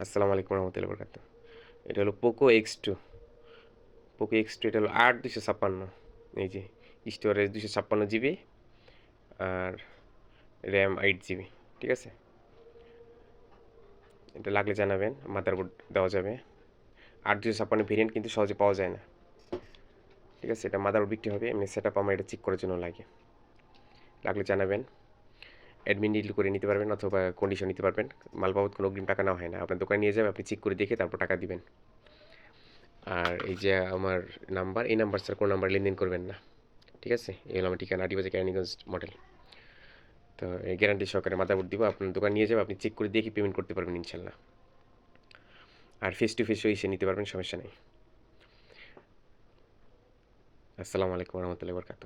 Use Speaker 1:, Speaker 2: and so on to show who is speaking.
Speaker 1: আসসালামু আলাইকুম রহমতুল্লাহ বরকাত। এটা হলো পোকো X2। পোকো X2 এটা হলো ৮ ২৫৬ এই যে স্টোরেজ ২৫৬ জিবি আর র্যাম 8 জিবি। ঠিক আছে? এটা লাগলে জানাবেন, মাদারবোর্ড দেওয়া যাবে। ৮ ২৫৬ ভেরিয়েন্ট কিন্তু সহজে পাওয়া যায় না। ঠিক আছে? এটা মাদারবোর্ড বিক্রি হবে, এমনি সেটআপ আমার এটা চেক করার জন্য লাগে। লাগলে জানাবেন। অ্যাডমিন ডিল করে নিতে পারবেন অথবা কন্ডিশন নিতে পারবেন। মাল বাবদ কোনো অগ্রিম টাকা নেওয়া হয় না। আপনার দোকানে নিয়ে যাবে, আপনি চেক করে দেখে তারপর টাকা দিবেন। আর এই যে আমার নাম্বার, এই নাম্বার ছাড়া কোনো নাম্বার লেনদেন করবেন না। ঠিক আছে? এই হলো আমার ঠিকানা, আদিবাজার কেরানীগঞ্জ মডেল। তো এই গ্যারান্টি সহকারে মাদারবোর্ড দিব, আপনার দোকান নিয়ে যাবে, আপনি চেক করে দেখে পেমেন্ট করতে পারবেন ইনশাল্লাহ। আর ফেস টু ফেসও এসে নিতে পারবেন, সমস্যা নেই। আসসালামু আলাইকুম রহমতুল্লাহ বরকাত।